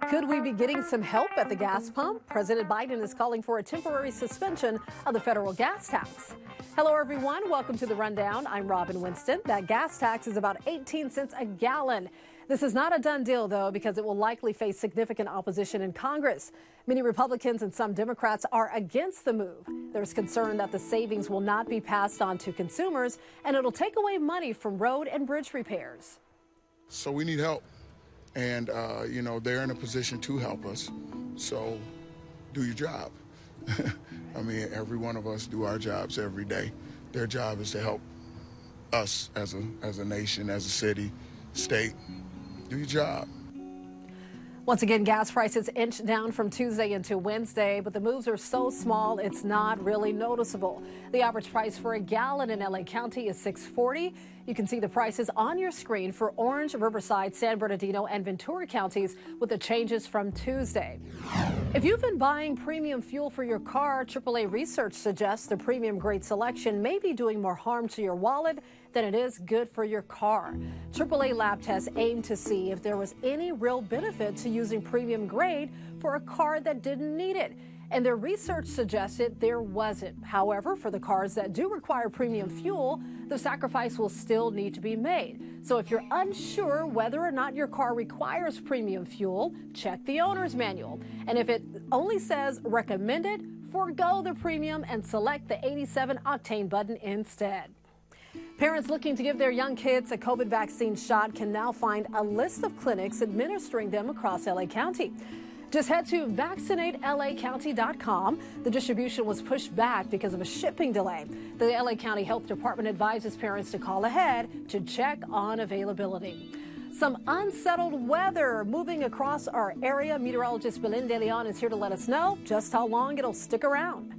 Could we be getting some help at the gas pump? President Biden is calling for a temporary suspension of the federal gas tax. Hello, everyone. Welcome to the Rundown. I'm Robin Winston. That gas tax is about 18 cents a gallon. This is not a done deal, though, because it will likely face significant opposition in Congress. Many Republicans and some Democrats are against the move. There's concern that the savings will not be passed on to consumers, and it'll take away money from road and bridge repairs. So we need help. And, they're in a position to help us. So do your job. I mean, every one of us do our jobs every day. Their job is to help us as a nation, as a city, state. Do your job. Once again, gas prices inched down from Tuesday into Wednesday, but the moves are so small it's not really noticeable. The average price for a gallon in LA County is $6.40. You can see the prices on your screen for Orange, Riverside, San Bernardino, and Ventura counties with the changes from Tuesday. If you've been buying premium fuel for your car, AAA research suggests the premium grade selection may be doing more harm to your wallet than it is good for your car. AAA lab tests aim to see if there was any real benefit to using premium grade for a car that didn't need it. And their research suggested there wasn't. However, for the cars that do require premium fuel, the sacrifice will still need to be made. So if you're unsure whether or not your car requires premium fuel, check the owner's manual. And if it only says recommended, forego the premium and select the 87 octane button instead. Parents looking to give their young kids a COVID vaccine shot can now find a list of clinics administering them across LA County. Just head to vaccinatelacounty.com. The distribution was pushed back because of a shipping delay. The LA County Health Department advises parents to call ahead to check on availability. Some unsettled weather moving across our area. Meteorologist Belen De Leon is here to let us know just how long it'll stick around.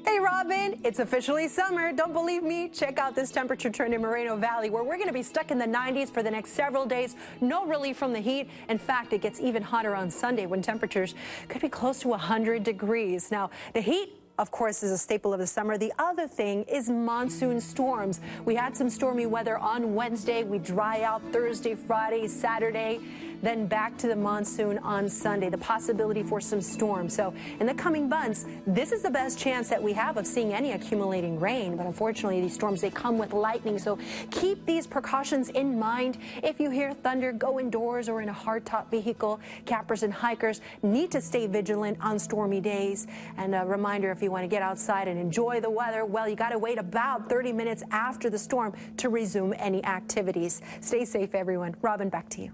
Hey, Robin, it's officially summer. Don't believe me? Check out this temperature trend in Moreno Valley, where we're going to be stuck in the 90s for the next several days. No relief from the heat. In fact, it gets even hotter on Sunday when temperatures could be close to 100 degrees. Now, the heat, of course, is a staple of the summer. The other thing is monsoon storms. We had some stormy weather on Wednesday. We dry out Thursday, Friday, Saturday, then back to the monsoon on Sunday. The possibility for some storms. So in the coming months, this is the best chance that we have of seeing any accumulating rain. But unfortunately, these storms, they come with lightning. So keep these precautions in mind. If you hear thunder, go indoors or in a hardtop vehicle. Campers and hikers need to stay vigilant on stormy days. And a reminder, if you want to get outside and enjoy the weather, well, you got to wait about 30 minutes after the storm to resume any activities. Stay safe, everyone. Robin, back to you.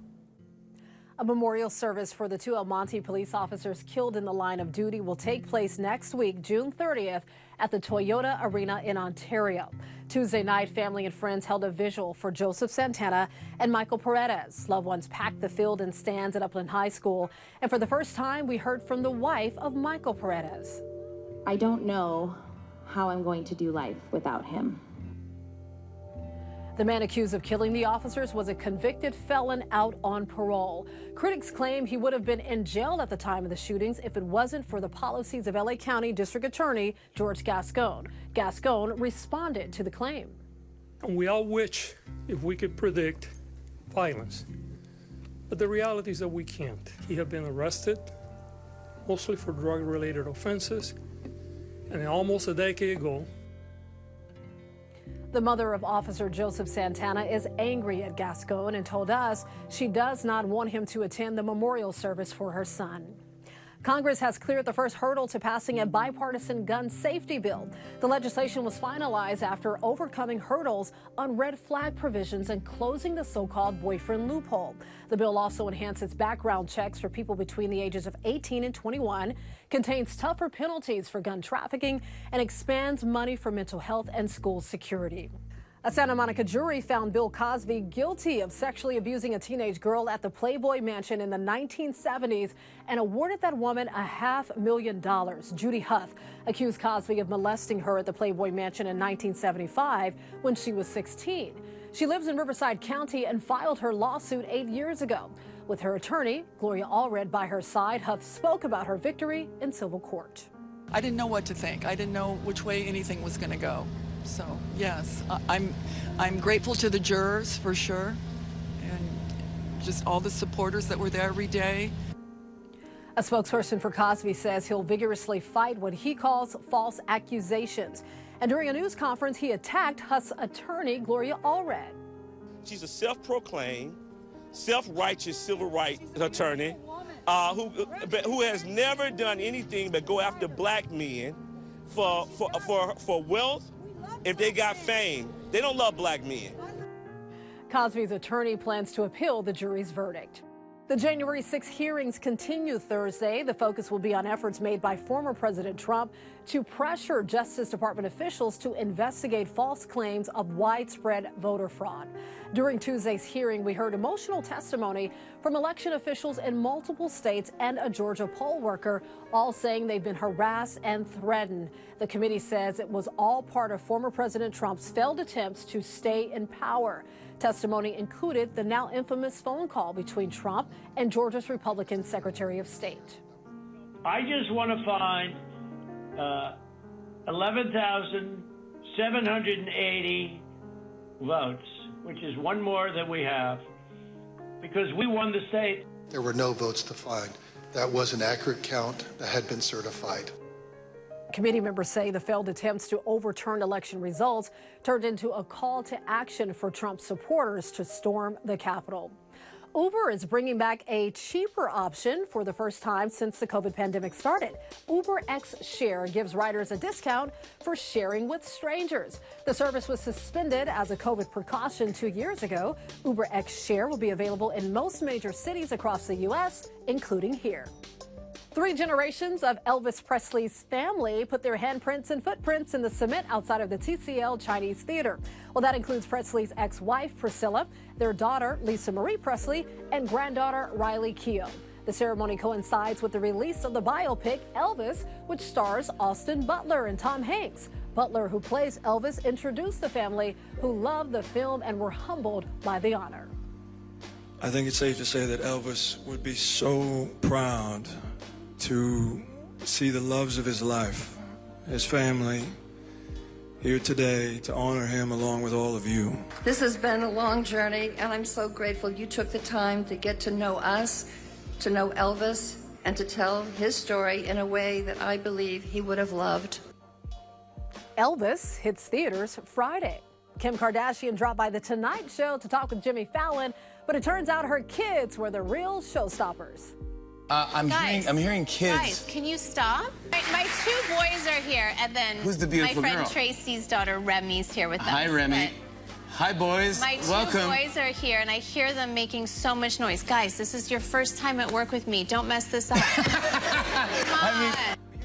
A memorial service for the two El Monte police officers killed in the line of duty will take place next week, June 30th, at the Toyota Arena in Ontario. Tuesday night, family and friends held a vigil for Joseph Santana and Michael Paredes. Loved ones packed the field and stands at Upland High School. And for the first time, we heard from the wife of Michael Paredes. I don't know how I'm going to do life without him. The man accused of killing the officers was a convicted felon out on parole. Critics claim he would have been in jail at the time of the shootings if it wasn't for the policies of LA County District Attorney George Gascon. Gascon responded to the claim. We all wish if we could predict violence, but the reality is that we can't. He had been arrested, mostly for drug-related offenses, and almost a decade ago, the mother of Officer Joseph Santana is angry at Gascon and told us she does not want him to attend the memorial service for her son. Congress has cleared the first hurdle to passing a bipartisan gun safety bill. The legislation was finalized after overcoming hurdles on red flag provisions and closing the so-called boyfriend loophole. The bill also enhances background checks for people between the ages of 18 and 21, contains tougher penalties for gun trafficking, and expands money for mental health and school security. A Santa Monica jury found Bill Cosby guilty of sexually abusing a teenage girl at the Playboy Mansion in the 1970s and awarded that woman $500,000. Judy Huth accused Cosby of molesting her at the Playboy Mansion in 1975 when she was 16. She lives in Riverside County and filed her lawsuit 8 years ago. With her attorney, Gloria Allred, by her side, Huth spoke about her victory in civil court. I didn't know what to think. I didn't know which way anything was going to go. So, yes, I'm grateful to the jurors for sure. And just all the supporters that were there every day. A spokesperson for Cosby says he'll vigorously fight what he calls false accusations. And during a news conference, he attacked Huss attorney Gloria Allred. She's a self-proclaimed, self-righteous civil rights attorney who has never done anything but go after black men for wealth. If they got fame, they don't love black men. Cosby's attorney plans to appeal the jury's verdict. The January 6 hearings continue Thursday. The focus will be on efforts made by former President Trump to pressure Justice Department officials to investigate false claims of widespread voter fraud. During Tuesday's hearing, we heard emotional testimony from election officials in multiple states and a Georgia poll worker, all saying they've been harassed and threatened. The committee says it was all part of former President Trump's failed attempts to stay in power. Testimony included the now infamous phone call between Trump and Georgia's Republican Secretary of State. I just want to find 11,780 votes, which is one more than we have, because we won the state. There were no votes to find. That was an accurate count that had been certified. Committee members say the failed attempts to overturn election results turned into a call to action for Trump supporters to storm the Capitol. Uber is bringing back a cheaper option for the first time since the COVID pandemic started. UberX Share gives riders a discount for sharing with strangers. The service was suspended as a COVID precaution 2 years ago. UberX Share will be available in most major cities across the U.S., including here. 3 generations of Elvis Presley's family put their handprints and footprints in the cement outside of the TCL Chinese Theater. Well, that includes Presley's ex-wife, Priscilla, their daughter, Lisa Marie Presley, and granddaughter, Riley Keough. The ceremony coincides with the release of the biopic Elvis, which stars Austin Butler and Tom Hanks. Butler, who plays Elvis, introduced the family, who loved the film and were humbled by the honor. I think it's safe to say that Elvis would be so proud to see the loves of his life, his family, here today to honor him along with all of you. This has been a long journey, and I'm so grateful you took the time to get to know us, to know Elvis, and to tell his story in a way that I believe he would have loved. Elvis hits theaters Friday. Kim Kardashian dropped by The Tonight Show to talk with Jimmy Fallon, but it turns out her kids were the real showstoppers. I'm hearing kids. Guys, can you stop? My 2 boys are here, and then who's the beautiful my friend girl? Tracy's daughter Remy's here with us. Hi, Remy. Hi, boys. My 2 Welcome. boys are here, and I hear them making so much noise. Guys, this is your first time at work with me. Don't mess this up. Come on.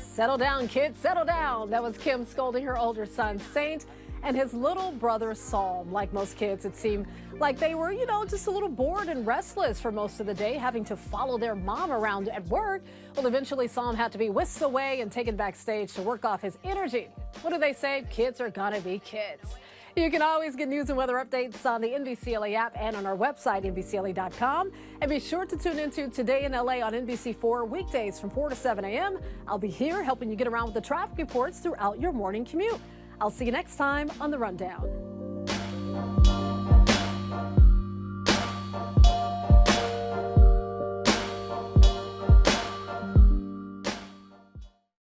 Settle down, kids, settle down. That was Kim scolding her older son, Saint, and his little brother, Psalm. Like most kids, it seemed like they were, just a little bored and restless for most of the day, having to follow their mom around at work. Well, eventually, Psalm had to be whisked away and taken backstage to work off his energy. What do they say? Kids are gonna be kids. You can always get news and weather updates on the NBCLA app and on our website, NBCLA.com. And be sure to tune into Today in LA on NBC4 weekdays from 4 to 7 a.m. I'll be here helping you get around with the traffic reports throughout your morning commute. I'll see you next time on The Rundown.